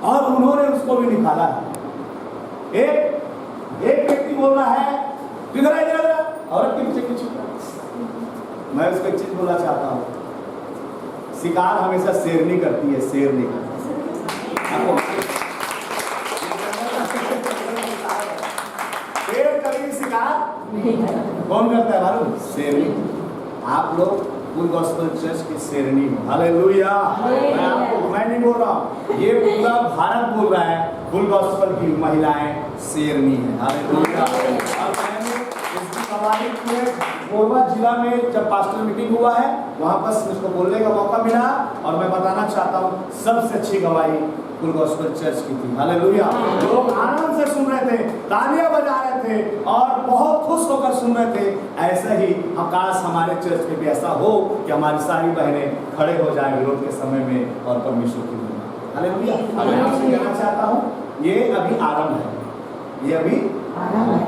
और उन्होंने उसको भी निकाला है। एक व्यक्ति बोल रहा है इधर औरत के पीछे कुछ। मैं उसको एक चीज बोलना चाहता हूँ, शिकार हमेशा शेरनी करती है, शेर नहीं करती। शेर कभी शिकार कौन करता है मालूम? शेरनी। आप लोग फुल गॉस्पेल चर्च की शेरनी हो। हालेलुया। मैं नहीं बोल रहा हूँ, ये पूरा भारत बोल रहा है फुल गॉस्पेल की महिलाएं शेरनी है। हालेलुया। मोरबा जिला में जब पास्टर मीटिंग हुआ है, वहां पर मुझको बोलने का मौका मिला और मैं बताना चाहता हूँ सबसे अच्छी गवाही फुल गॉस्पेल चर्च की थी। हालेलुया। लोग आनंद से सुन रहे थे, तालियां बजा रहे थे और बहुत खुश होकर सुन रहे थे। ऐसा ही आकाश हमारे चर्च में भी ऐसा हो कि हमारी सारी बहनें खड़े हो जाए विरोध के समय में और परमेश्वर की महिमा। हालेलुया। मैं आपसे कहना चाहता हूँ, ये अभी आरंभ है, ये अभी आरंभ है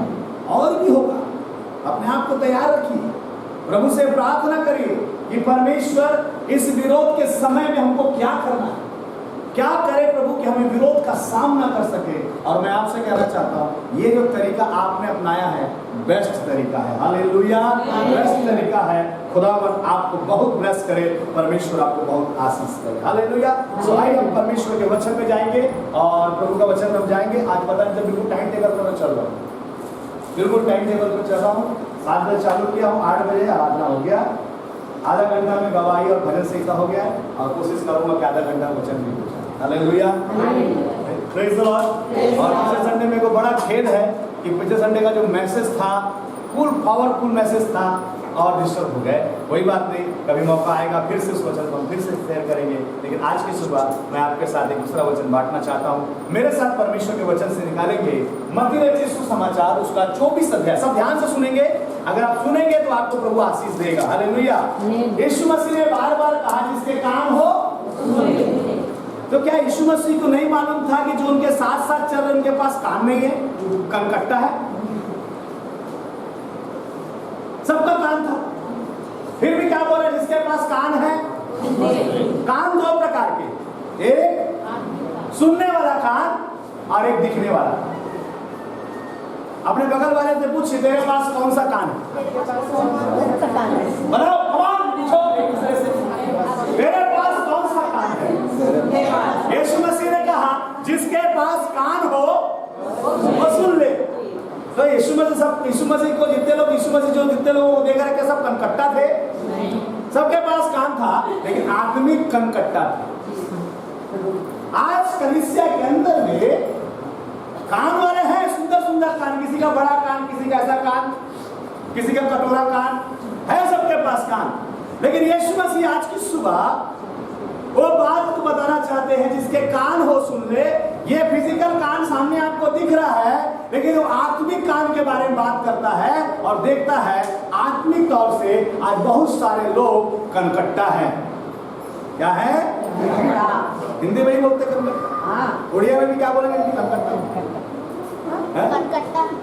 और भी होगा। अपने आप को तैयार रखिए, प्रभु से प्रार्थना करिए कि परमेश्वर इस विरोध के समय में हमको क्या करना है, क्या करे प्रभु कि हमें विरोध का सामना कर सके। और मैं आपसे कहना चाहता हूँ, ये जो तरीका आपने अपनाया है बेस्ट तरीका है। हालेलुया। बेस्ट तरीका है। खुदावन आपको बहुत ब्लेस करे, परमेश्वर आपको बहुत आशीष करे। हालेलुया। सो आइए हम परमेश्वर के वचन में जाएंगे और प्रभु का वचन में हम जाएंगे। आज पता नहीं, जब बिल्कुल टाइम टेबल पर चल रहा हूँ, बिल्कुल टाइम टेबल पर चल रहा हूँ। 7 बजे चालू किया हूँ, 8 बजे आराधना हो गया। आधा घंटा में गवाही और भजन सीखना हो गया और कोशिश करूंगा कि आधा घंटा वचन भी हो जाए। हालेलुया। Praise the Lord. और पिछले संडे में को बड़ा खेद है कि पिछले संडे का जो मैसेज था फुल पावरफुल मैसेज था और डिस्टर्ब हो गए। कोई बात नहीं, कभी मौका आएगा फिर से उस वचन को हम फिर से शेयर करेंगे। लेकिन आज की सुबह मैं आपके साथ एक दूसरा वचन बांटना चाहता हूँ। मेरे साथ परमेश्वर के वचन से निकालेंगे मत्ती रचित सुसमाचार उसका 24 अध्याय। सब ध्यान से सुनेंगे, अगर आप सुनेंगे तो आपको प्रभु आशीष देगा। हालेलुया। यीशु मसीह ने बार बार कहा जिसके कान हो। तो क्या यीशु मसीह को नहीं मालूम था कि जो उनके साथ साथ चल रहे उनके पास कान नहीं है, कनकट्टा है? सबका कान था, फिर भी क्या बोले जिसके पास कान है। कान 2 प्रकार के, एक सुनने वाला कान और एक दिखने वाला। अपने बगल वाले से पूछिए तेरे पास कौन सा कान है? बताओ, पूछो एक दूसरे से, तेरे पास कौन सा कान है? यीशु मसीह ने कहा जिसके पास कान हो वो सुन ले। तो यीशु मसीह को जितने लोग जितने लोगों को देख रहे थे सब कनकट्टा थे? सबके पास कान था लेकिन आत्मिक कनकट्टा था। आज कलीसिया के अंदर में कान वाले हैं, सुंदर सुंदर कान, किसी का बड़ा कान, किसी का ऐसा कान, किसी का कटोरा कान है, सबके पास कान। लेकिन यीशु मसीह आज की सुबह वो बात को बताना चाहते हैं जिसके कान हो सुन ले। ये फिजिकल कान सामने आपको दिख रहा है, लेकिन वो आत्मिक कान के बारे में बात करता है और देखता है आत्मिक तौर से आज बहुत सारे लोग कनकट्टा हैं। क्या है? हिंदी में ही बोलते कनकट्टा, उड़िया में भी क्या बोलेंगे? कनकट्टा।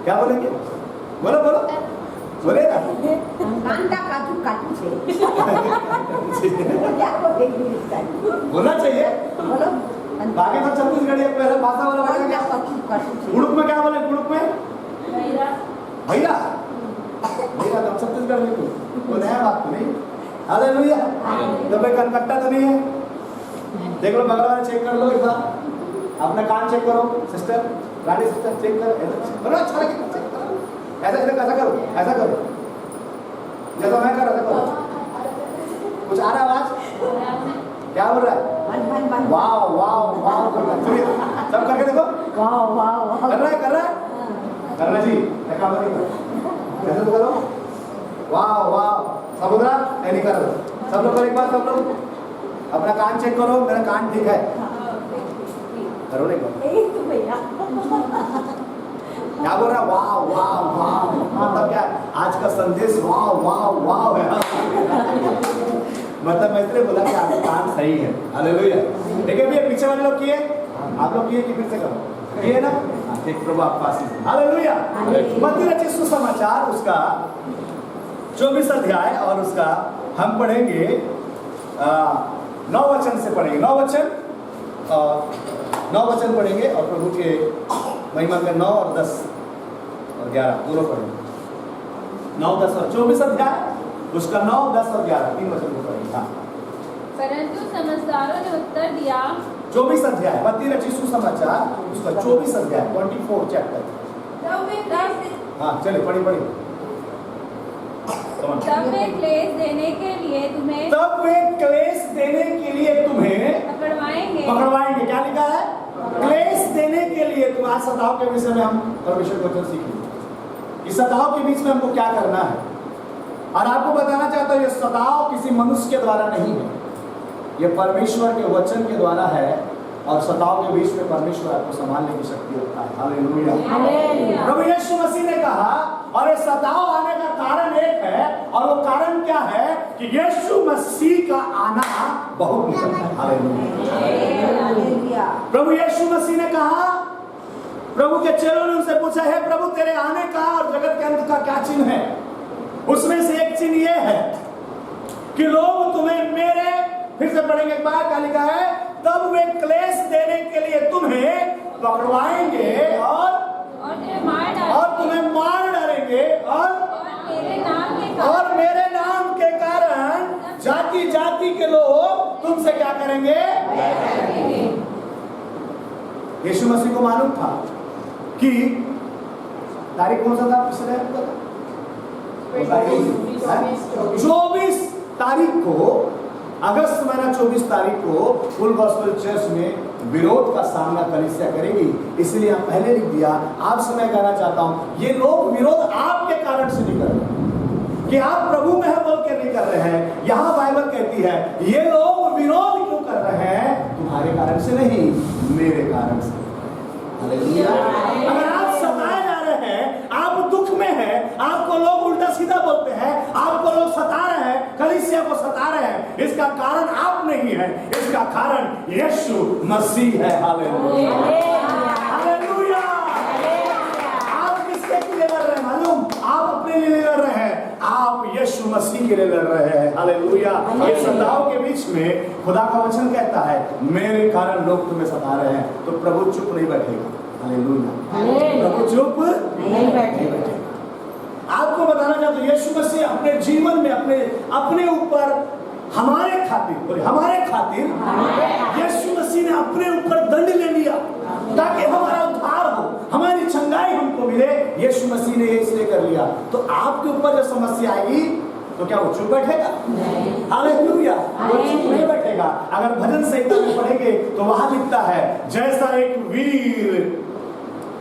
क्या बोलेंगे? बोलो बोलो, बोलेगा बोलना चाहिए। बाकी तो छत्तीसगढ़ी पहले भाषा वाला गुड़ुक में क्या बोले? गुड़ुक में भैया तो छत्तीसगढ़ में कोई नया बात तो नहीं। हालेलुया। तो भाई कनकट्टा तो नहीं है। देख लो, बगल वाले चेक कर लो एक बार, अपना कान चेक करो। सिस्टर, रानी सिस्टर चेक करो, अच्छा लगे चेक करो। ऐसा करो जैसा मैं कर रहा था। कुछ आ रहा है आवाज? क्या बोल रहा है? वाह वाह वाह सब करके देखो। वाह कर रहा है करना जी, देखा कैसे तो करो। वाह वाह सब उधर नहीं कर रहे सब लोग। एक बार सब लोग अपना कान चेक करो, मेरा कान ठीक है, करो नहीं क्या बोल रहा? वाह वाह वाह, मतलब क्या आज का संदेश वाह वाह वाह है। मतलब मैं इसलिए बोला कि आपका काम सही है। हालेलुया। देखिए भैया पीछे वाले लोग किए, आप लोग किए कि फिर से करो? किए ना? ठीक, प्रभु आपका आशीष। हालेलुया। मत्ती रचित सुसमाचार उसका 24 अध्याय और उसका हम पढ़ेंगे 9 वचन से पढ़ेंगे। 9 वचन और 9 वचन पढ़ेंगे और प्रभु के महिमा के 9 और 10 और 11 दोनों पढ़ेंगे। 9, 10 और 24 अध्याय, उसका 9, 10 और 11 3 वचन को पढ़ेंगे। हाँ। परंतु समझदारों ने उत्तर दिया, 24 अध्याय मत्ती रचित सुसमाचार, उसका 24 अध्याय 24 चैप्टर। हाँ चलिए पढ़ी तब वे क्लेश देने के लिए तुम्हें पकड़वाएंगे। क्या लिखा है? क्लेश देने के लिए। तुम आज सताव के विषय में हम परमेश्वर को वचन सीखेंगे। इस सताव के बीच में हमको क्या करना है, और आपको बताना चाहता हूँ ये सताव किसी मनुष्य के द्वारा नहीं है, ये परमेश्वर के वचन के द्वारा है। और सताव के बीच में परमेश्वर आपको संभालने की शक्ति होता है। हालेलुया। प्रभु यीशु मसीह ने कहा, और ये सताव आने का कारण एक है, और वो कारण क्या है कि यीशु मसीह का आना बहुत निकट है। हालेलुया। प्रभु यीशु मसीह ने कहा, प्रभु के चेलों ने उनसे पूछा, है प्रभु तेरे आने का और जगत के अंत का क्या चिन्ह है? उसमें से एक चिन्ह ये है कि लोग तुम्हें मेरे, फिर से पढ़ेंगे एक बार, क्या लिखा है? तब वे क्लेश देने के लिए तुम्हें पकड़वाएंगे और तुम्हें मार डालेंगे, और मेरे नाम के कारण जाति जाति के लोग तुमसे क्या करेंगे? यीशु मसीह को मालूम था कि तारीख कौन सा था? पिछले 24 तारीख को, अगस्त महीना 24 तारीख को फुल गॉस्पेल चर्च में विरोध का सामना कलीसिया करेगी। इसलिए हम पहले लिख दिया। आपसे मैं कहना चाहता हूं, ये लोग विरोध आपके कारण से नहीं कर रहे कि आप प्रभु में है बोल के नहीं कर रहे हैं। यहां बाइबल कहती है ये लोग विरोध क्यों कर रहे हैं? तुम्हारे कारण से नहीं, मेरे कारण से। हालेलुया। अगर आप सताए जा रहे हैं, आप दुख में हैं, आपको लोग उल्टा सीधा बोलते हैं, आपको लोग सता रहे हैं, कलीसिया को सता रहे हैं, इसका कारण आप नहीं है, इसका कारण यीशु मसीह है। हालेलुया। हालेलुया। आप किसके लिए लड़ रहे हैं मालूम? आप अपने लिए लड़ रहे हैं, आप यीशु मसीह के लिए लड़ रहे हैं। हालेलुया। ये सताव के बीच में खुदा का वचन कहता है, मेरे कारण लोग तुम्हें सता रहे हैं, तो प्रभु चुप नहीं बैठेगा। हालेलुया। प्रभु चुप नहीं बैठेगा। आपको बताना चाहता हूं, यीशु मसीह अपने जीवन में अपने ऊपर हमारे खातिर यीशु मसीह ने अपने ऊपर दंड ले लिया ताकि हमारा उद्धार हो, हमारी चंगाई हमको मिले। यीशु मसीह ने ये इसलिए कर लिया। तो आपके ऊपर जब समस्या आएगी तो क्या वो चुप बैठेगा? हालेलुया। वो चुप नहीं बैठेगा। अगर भजन संहिता में पढ़ेंगे तो वहां लिखता है, जैसा एक वीर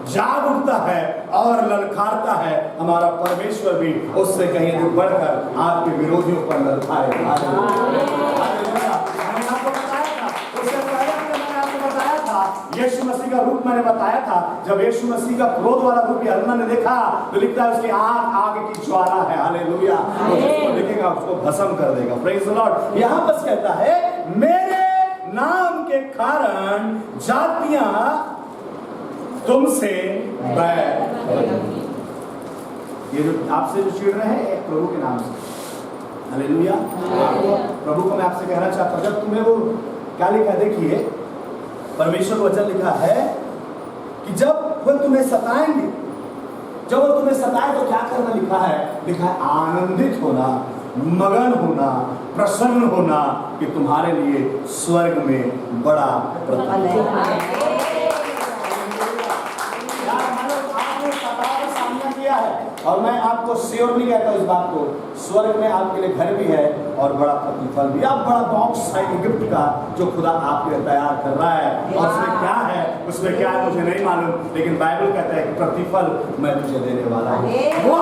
जाग उठता है और ललकारता है, हमारा परमेश्वर भी उससे कहीं अधिक बढ़कर आपके विरोधियों पर ललकाए। मैंने आपको बताया था, उससे पहले मैंने आपको बताया था, यीशु मसीह का रूप मैंने बताया था। जब यीशु मसीह का क्रोध वाला रूप यूहन्ना ने देखा तो लिखता है उसकी आंख आग की ज्वाला है। हालेलुया। उसको देखेगा उसको भस्म कर देगा। Praise the Lord. यहाँ बस कहता है, मेरे नाम के कारण जातियां तुमसे बैर, ये जो आपसे जो चिढ़ रहे हैं प्रभु के नाम से। हालेलुया। प्रभु को मैं आपसे कहना चाहता हूं, जब तुम्हें वो क्या लिखा है, देखिए परमेश्वर वचन लिखा है कि जब वो तुम्हें सताएंगे, जब वो तुम्हें सताए तो क्या करना लिखा है आनंदित होना, मगन होना, प्रसन्न होना कि तुम्हारे लिए स्वर्ग में बड़ा प्रतिफल है। और मैं आपको श्योर नहीं कहता इस बात को, स्वर्ग में आपके लिए घर भी है और बड़ा प्रतिफल भी। आप बड़ा बॉक्स है गिफ्ट का जो खुदा आपके लिए तैयार कर रहा है। और उसमें क्या है, उसमें क्या है मुझे नहीं मालूम, लेकिन बाइबल कहता है कि प्रतिफल मैं तुझे देने वाला हूँ। वो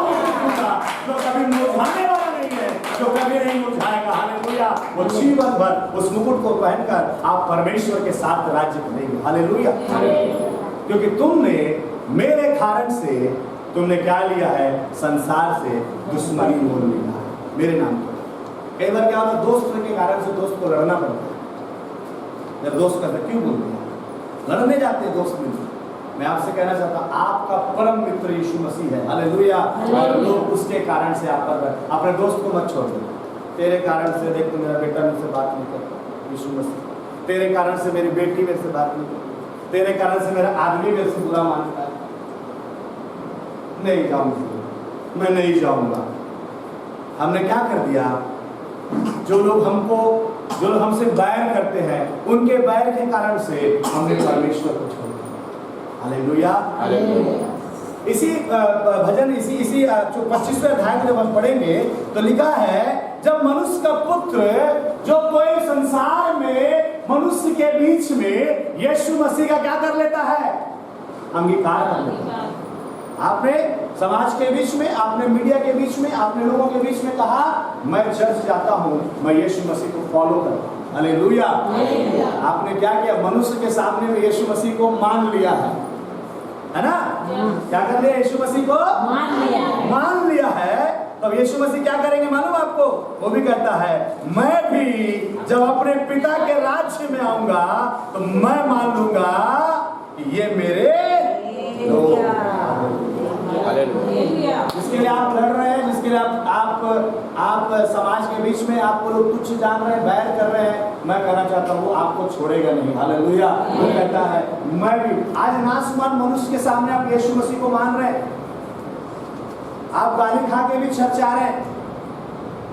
जो कभी मुरझाने वाला नहीं है, जो कभी नहीं मुरझाएगा। हालेलुया। वो जीवन भर उस मुकुट को पहनकर आप परमेश्वर के साथ राज्य करेंगे। हालेलुया। क्योंकि तुमने मेरे कारण से तुमने क्या लिया है, संसार से दुश्मनी मोल लिया है मेरे नाम पर। कई बार क्या होता है, दोस्त के कारण से दोस्त को लड़ना पड़ता है। जब दोस्त कहते क्यों बोलते हैं, लड़ने जाते हैं दोस्त मित्र। मैं आपसे कहना चाहता हूँ, आपका परम मित्र यीशु मसीह है। हालेलुया। और लोग उसके कारण से आप पर अपने दोस्त को मत छोड़ दो। तेरे कारण से देख तो मेरा बेटा मुझसे बात नहीं करता, यीशु मसीह। तेरे कारण से मेरी बेटी मेरे से बात नहीं करती, तेरे कारण से मेरा आदमी मेरे से बुरा मानता है, नहीं जाऊंगा, मैं नहीं जाऊंगा। हमने क्या कर दिया? जो लोग हमसे बैर करते हैं, उनके बैर के कारण से हमने परमेश्वर को छोड़ दिया। हालेलुया। इसी भजन इसी 25वें अध्याय में जब हम पढ़ेंगे तो लिखा है, जब मनुष्य का पुत्र जो कोई संसार में मनुष्य के बीच में यीशु मसीह का क्या कर लेता है? अंगीकार कर लेता है। आपने समाज के बीच में, आपने मीडिया के बीच में, आपने लोगों के बीच में कहा, मैं चर्च जाता हूं, मैं यीशु मसीह को फॉलो करता हूं। हालेलुया। आपने क्या किया? मनुष्य के सामने में यीशु मसीह को मान लिया है ना? क्या कर लिया? यीशु मसीह को मान लिया है। तब यीशु मसीह क्या करेंगे मालूम आपको? वो भी कहता है, मैं भी जब अपने पिता के राज्य में आऊंगा तो मैं मान लूंगा कि ये मेरे लोग। जिसके लिए आप लड़ रहे हैं, जिसके लिए आप समाज के बीच में आपको लोग तुच्छ जान रहे हैं, बैर कर रहे हैं, मैं कहना चाहता हूँ आपको छोड़ेगा नहीं। हालेलुया। वो कहता है, मैं भी। आज नासमान मनुष्य के सामने आप यीशु मसीह को मान रहे हैं, आप गाली खा के भी चर्च आ रहे हैं।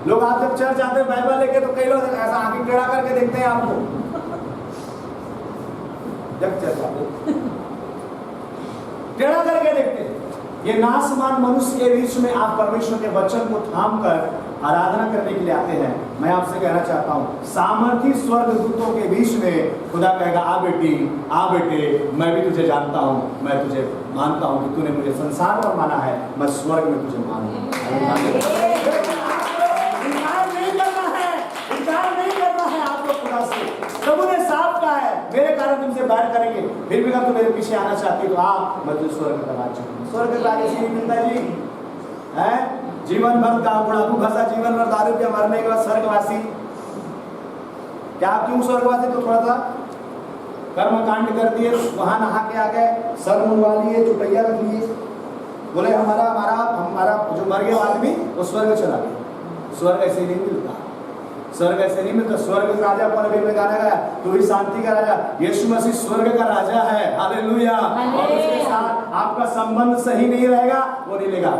लोग आप जब चर्च आते हैं बाइबल लेके तो कई लोग ऐसा आंखें टेढ़ा करके देखते हैं आपको जब चर्च आते टेढ़ा करके देखते हैं। ये नासमान मनुष्य के बीच में आप परमेश्वर के वचन को थाम कर आराधना करने के लिए आते हैं। मैं आपसे कहना चाहता हूँ, सामर्थी स्वर्ग दूतों के बीच में खुदा कहेगा, आ बेटी, आ बेटे, मैं भी तुझे जानता हूँ, मैं तुझे मानता हूँ कि तूने मुझे संसार पर माना है, मैं स्वर्ग में तुझे मानूंगा। इनकार नहीं करना है आपको खुदा से। प्रभु ने साफ कहा है, मेरे कारण तुमसे बैर करेंगे, फिर भी अगर तुम मेरे पीछे आना चाहती तो मैं तुझे स्वर्ग का राज्य दूंगा। स्वर्ग का राज्य नहीं मिलता जी, है? जीवन भर का बुढ़ापू फंसा, जीवन भर दारू पे मरने के बाद स्वर्गवासी। क्या क्यों स्वर्गवासी? तो थोड़ा सा कर्म कांड कर दिए, वहां नहा के आ गए, सर मुंडवा लिए, चुटैया रख लिए, बोले हमारा जो मर गया आदमी वो स्वर्ग चला गया। स्वर्ग ऐसे नहीं मिलता, स्वर्ग ऐसे नहीं मिलता। स्वर्ग राजा पर अभी में गाना गया, तू ही शांति का राजा। यीशु मसीह स्वर्ग का राजा है। हालेलुया। और उसके साथ आपका संबंध सही नहीं रहेगा, वो नहीं लेगा।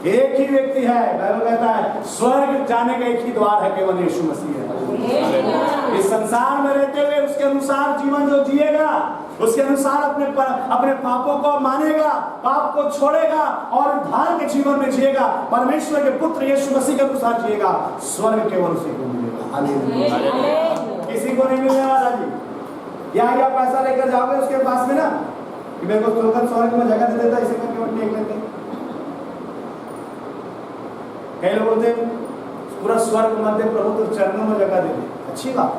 एक ही व्यक्ति है, बाइबल कहता है स्वर्ग जाने का एक ही द्वार है, केवल यीशु मसीह है। इस संसार में रहते हुए उसके अनुसार जीवन जो जिएगा, उसके अनुसार अपने पापों को मानेगा, पाप को छोड़ेगा और उद्धार के जीवन में जिएगा, परमेश्वर के पुत्र यीशु मसीह के अनुसार जिएगा, स्वर्ग केवल उसी को मिलेगा। हालेलुया। किसी को नहीं मिलने वाला जी। या पैसा लेकर जाओगे उसके पास में ना कि मेरे को स्वर्ग में जगह दे देता, इसे करके टेक लेते। कई लोग बोलते पूरा स्वर्ग मध्य प्रभु तो चरणों में जगह दे दे। अच्छी बात,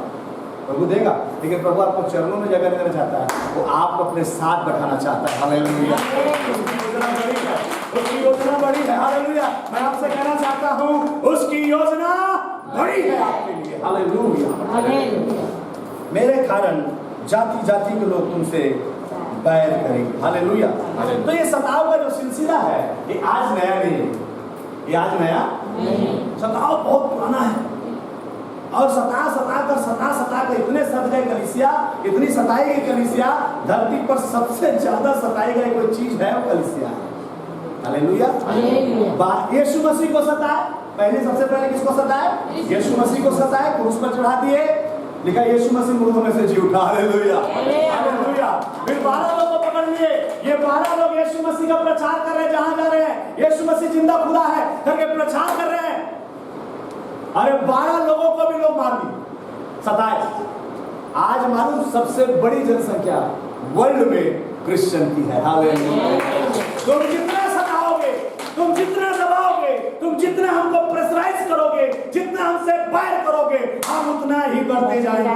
प्रभु देगा, लेकिन प्रभु आपको चरणों में जगह देना चाहता है, वो आपको अपने साथ बैठाना चाहता है। हालेलुया। उसकी योजना बड़ी है। हालेलुया। मैं आपसे कहना चाहता हूँ, उसकी योजना बड़ी है आपके लिए। हालेलुया। मेरे कारण जाति जाति के लोग तुमसे बैर करेंगे। हालेलुया। तो ये सताव का जो सिलसिला है, ये आज नया नहीं है, ये आज नया सताव बहुत पुराना है। और सता कर इतने सत गए कलीसिया, इतनी सताई गई कलीसिया, धरती पर सबसे ज्यादा सताई गई कोई चीज है वो कलीसिया है। हालेलुया। यीशु मसीह को सताए, सबसे पहले किसको सताए? यीशु मसीह को सताए, क्रूस पर चढ़ा दिए, लिखा यीशु मसीह मुर्दों में से जी उठा। हालेलुया। हालेलुया। फिर 12 लोगों को पकड़ लिए, ये 12 लोग यीशु मसीह का प्रचार कर रहे हैं, जहां जा रहे हैं यीशु मसीह जिंदा खुदा है करके प्रचार कर रहे हैं। अरे 12 लोगों को भी लोग मार दिए, सताए। आज मालूम सबसे बड़ी जनसंख्या वर्ल्ड में क्रिश्चियन की है। हालेलुया। तुम जितना सताओगे, तुम जितना दबाओगे, तुम जितना हमको प्रेशराइज करोगे, जितना हमसे बैर करोगे, हम उतना ही बढ़ते जाएंगे।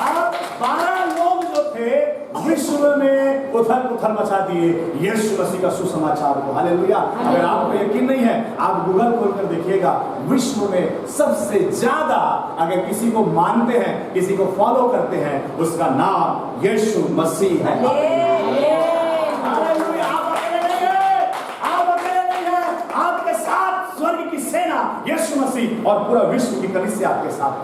अब 12 लोग जो थे विश्व में उथल पुथल मचा दिए यीशु मसीह का सुसमाचार को। हालेलुया। अगर आपको यकीन नहीं है, आप गूगल खोलकर देखिएगा, विश्व में सबसे ज्यादा अगर किसी को मानते हैं, किसी को फॉलो करते हैं, उसका नाम यीशु मसीह है। हालेलुया। आप अकेले नहीं हैं, आपके साथ स्वर्ग की सेना यीशु मसीह और पूरा विश्व की कलीसिया आपके साथ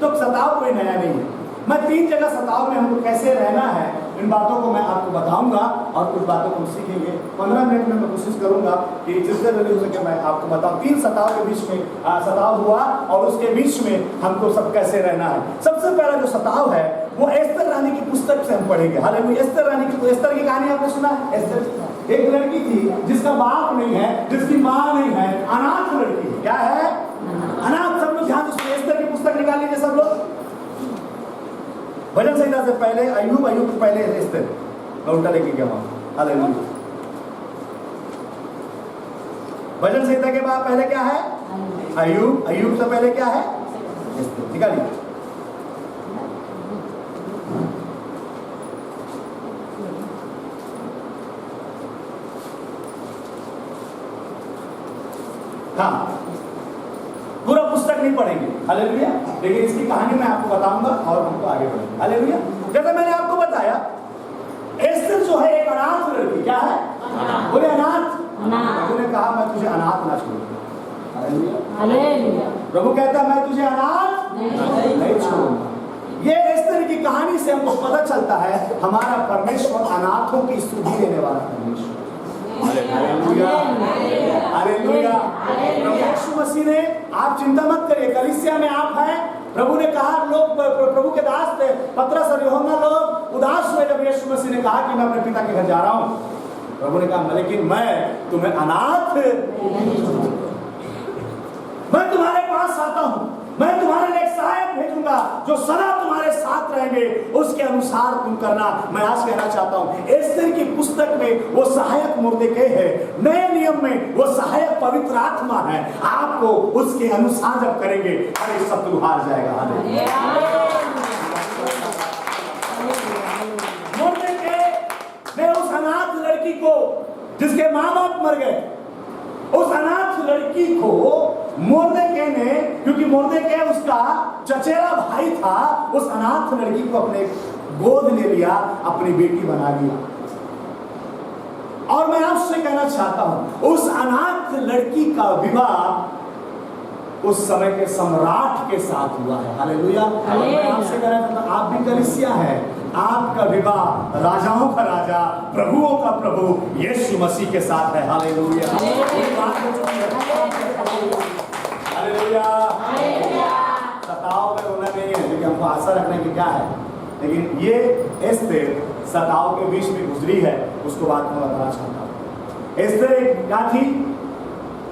तो सताव कोई नया नहीं है। मैं 3 जगह सताव में हमको कैसे रहना है इन बातों को मैं आपको बताऊंगा और कुछ बातों को सीखेंगे। 15 मिनट में मैं कोशिश करूंगा कि जितने जल्दी हो सके मैं आपको बताऊं। 3 सताव के बीच में सताव हुआ और उसके बीच में हमको सब कैसे रहना है। सबसे पहला जो सताव है वो एस्तर रानी की पुस्तक से हम पढ़ेंगे। हालेलुया। एस्तर रानी की, एस्तर की कहानी आपने सुना है? एस्तर एक लड़की थी जिसका बाप नहीं है, जिसकी माँ नहीं है, अनाथ लड़की है। क्या है? अनाथ। सब लोग ध्यान से एस्तर की पुस्तक निकाल लीजिए सब लोग। भजन संहिता से पहले अय्यूब, अय्यूब से पहले एस्तर। मैं उल्टा लेके गया वहां। हालेलुया। भजन संहिता के बाद पहले क्या है? अय्यूब। अय्यूब से पहले क्या है? एस्तर। निकालिए। हाँ, पूरा पुस्तक नहीं पढ़ेंगे। हालेलुया। लेकिन इसकी कहानी मैं आपको बताऊंगा और हमको आगे बढ़ेंगे। हालेलुया। जैसे मैंने आपको बताया एस्तर जो है एक अनाथ लड़की। क्या है? बोले अनाथ। प्रभु ने कहा मैं तुझे अनाथ ना छोड़ूंगा। हालेलुया। प्रभु कहता मैं तुझे अनाथ नहीं छोड़ूंगा। ये एस्तर की कहानी से हमको पता चलता है हमारा परमेश्वर अनाथों की स्तुति देने वाला परमेश्वर। हालेलुया। हालेलुया। प्रभु यीशु मसीह ने, आप चिंता मत करिए, कलीसिया में आप हैं। प्रभु ने कहा, लोग प्रभु के दास थे पतरस और यूहन्ना लोग उदास हुए जब यीशु मसीह ने कहा कि मैं अपने पिता के घर जा रहा हूं। प्रभु ने कहा लेकिन मैं तुम्हें अनाथ, मैं तुम्हारे पास आता हूं, मैं तुम्हारे लिए एक सहायक भेजूंगा जो सदा तुम्हारे साथ रहेंगे, उसके अनुसार तुम करना। मैं आज कहना चाहता हूं एस्तर की पुस्तक में वो सहायक मुर्दके है, नए नियम में वो सहायक पवित्र आत्मा है। आपको उसके अनुसार जब करेंगे अरे शत्रु हार जाएगा। मुर्दके ने उस अनाथ लड़की को, जिसके माँ बाप मर गए, उस अनाथ लड़की को मोर्देकै ने, क्योंकि मोर्देकै उसका चचेरा भाई था, उस अनाथ लड़की को अपने गोद ले लिया, अपनी बेटी बना लिया। और मैं आपसे कहना चाहता हूं उस अनाथ लड़की का विवाह उस समय के सम्राट के साथ हुआ है। हालेलुया। मैं आपसे कहना चाहता हूं आप भी कलीसिया है, आपका विवाह राजाओं का राजा, प्रभुओं का प्रभु यीशु मसीह के साथ है। हालेलुया। हालेलुया। सताव में रोना नहीं है, लेकिन हमको आशा रखने की क्या है। लेकिन ये एस्तर सताव के बीच में गुजरी है, उसको बात मैं बताना चाहता हूँ। एस्तर क्या थी?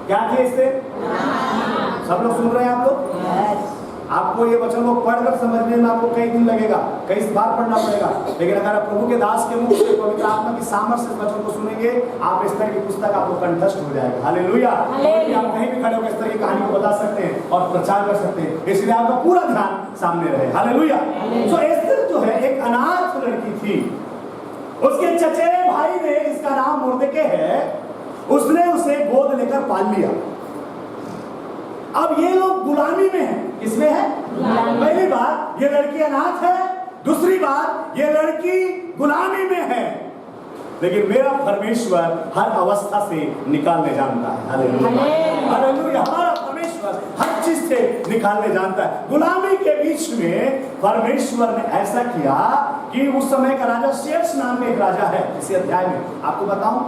क्या थी एस्तर? सब लोग सुन रहे हैं आप लोग? आपको ये वचन को पढ़कर समझने में आपको कई दिन लगेगा, कई बार पढ़ना पड़ेगा, लेकिन अगर आप प्रभु के दास के मुख से पवित्र आत्मा की सामर्थ्य से वचन को सुनेंगे, आप एस्तर की पुस्तक आपको कंठस्थ हो जाएगा। हालेलुया। आप कहीं भी खड़े होकर एस्तर की कहानी को बता सकते हैं और प्रचार कर सकते हैं, इसलिए आपका पूरा ध्यान सामने रहे। हालेलुया। तो एस्तर जो है एक अनाथ लड़की थी। उसके चचेरे भाई ने, जिसका नाम मोर्देकै है, उसने उसे गोद लेकर पाल लिया। अब ये लोग गुलामी में हैं। किसमें है? पहली बात ये लड़की अनाथ है, दूसरी बात ये लड़की गुलामी में है। लेकिन मेरा परमेश्वर हर अवस्था से निकालने जानता है। हालेलुया। हालेलुया। हमारा परमेश्वर हर चीज से निकालने जानता है। गुलामी के बीच में परमेश्वर ने ऐसा किया कि उस समय का राजा शेष नाम में एक राजा है, इसी अध्याय में आपको बताऊं,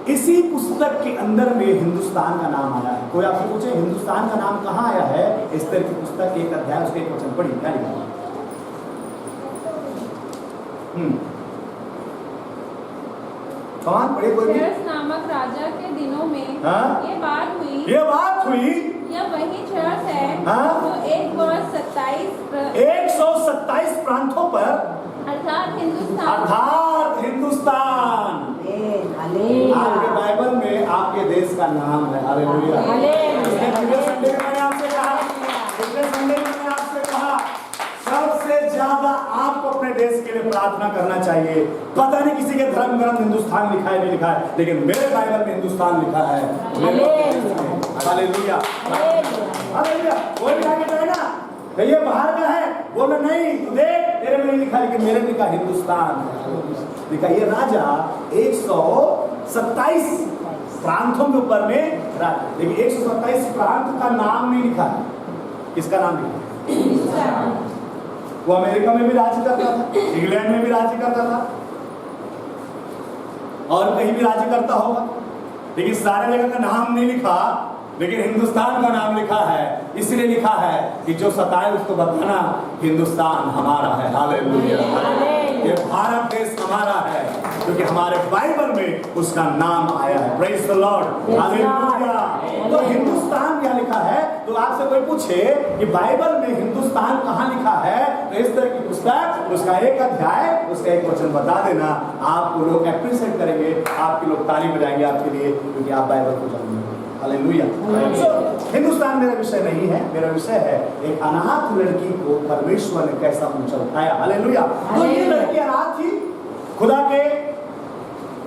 इसी पुस्तक के अंदर में हिंदुस्तान का नाम आया है। कोई आपसे पूछे हिंदुस्तान का नाम कहां आया है? एस्तर की पुस्तक के एक अध्याय उसके एक वचन पढ़िए, क्या लिखा है? कौन पढ़े? कोई शेष नामक राजा के दिनों में ये बात हुई। यह वही चर्च है जो 127 प्रांतों पर अर्थात हिंदुस्तान। आपके बाइबल में आपके देश का नाम है। हालेलुया। पिछले संडे में मैंने आपसे कहा सबसे ज्यादा आपको अपने देश के लिए प्रार्थना करना चाहिए। पता नहीं किसी के धर्म ग्रंथ हिंदुस्तान लिखा है नहीं लिखा है, लेकिन मेरे बाइबल में हिंदुस्तान लिखा है। हालेलुया। हालेलुया। कोई भी आगे जाएगा तो ये बाहर का है, बोला नहीं तू देख तेरे में नहीं लिखा, लेकिन मेरे में लिखा हिंदुस्तान। लिखा ये राजा 127 प्रांतों के ऊपर में राज। लेकिन 127 प्रांत का नाम नहीं लिखा है। किसका नाम लिखा है? वो अमेरिका में भी राज्य करता था, इंग्लैंड में भी राज्य करता था, और कहीं भी राज्य करता होगा, लेकिन सारे जगह का नाम नहीं लिखा। लेकिन हिंदुस्तान का नाम लिखा है। इसलिए लिखा है कि जो सताए उसको बताना हिंदुस्तान हमारा है। हालेलुया। ये भारत देश हमारा है, क्योंकि हमारे बाइबल में उसका नाम आया है। Praise the Lord. हालेलुया। तो हिंदुस्तान क्या लिखा है? तो आपसे कोई पूछे कि बाइबल में हिंदुस्तान कहाँ लिखा है, तो इस तरह की पुस्तक, उसका एक अध्याय, उसका एक वचन बता देना, आपको लोग एप्रिशिएट करेंगे, आपके लोग ताली बजाएंगे आपके लिए, क्योंकि आप बाइबल को जानते हैं। हालेलुया। हिंदुस्तान मेरा विषय नहीं है, मेरा विषय है एक अनाथ लड़की को परमेश्वर ने कैसा ऊंचा उठाया। हालेलुया। तो ये लड़की अनाथ थी, खुदा के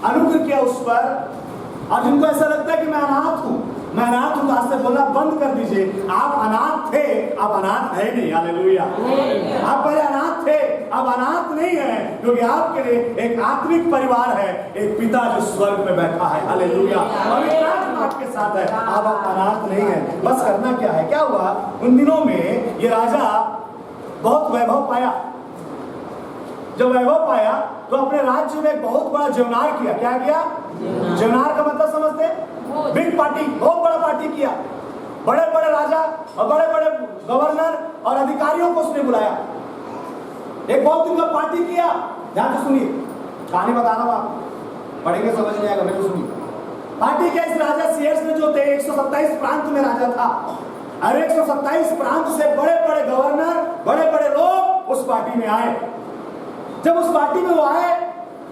अनुग्रह किया उस पर, और जिनको ऐसा लगता है कि मैं अनाथ हूं, मैं अनाथ हूं, तो आज से बोलना बंद कर दीजिए। आप अनाथ थे, अब अनाथ है नहीं। हालेलुया। आप पहले अनाथ थे, अब अनाथ नहीं है, क्योंकि आपके लिए एक आत्मिक परिवार है, एक पिता जो स्वर्ग में बैठा है। हालेलुया। और आपके साथ है, अब आप अनाथ नहीं है। बस करना क्या है? क्या हुआ उन दिनों में? ये राजा बहुत वैभव पाया। जब वैभव पाया तो अपने राज्य में बहुत बड़ा जीवनार किया। क्या किया? जीवनार का मतलब समझते? बिग पार्टी, बहुत बड़ा पार्टी किया। बड़े बड़े राजा और बड़े बड़े गवर्नर और अधिकारियों को उसने बुलाया, एक बहुत दिन का पार्टी किया। ध्यान से सुनिए, कहानी बता रहा हूं, आप पढ़ेंगे समझ नहीं आएगा, मेरे को सुनिए। पार्टी किया इस राजा सीएस में, जो थे 127 प्रांत में राजा था, और 127 प्रांत से बड़े बड़े गवर्नर, बड़े बड़े लोग उस पार्टी में आए। जब उस पार्टी में वो आए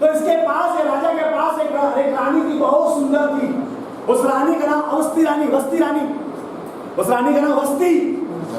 तो इसके पास, राजा के पास एक रानी थी, बहुत सुंदर थी। उस रानी का नाम अवस्थी रानी, वस्ती रानी, उस रानी का नाम वस्ती।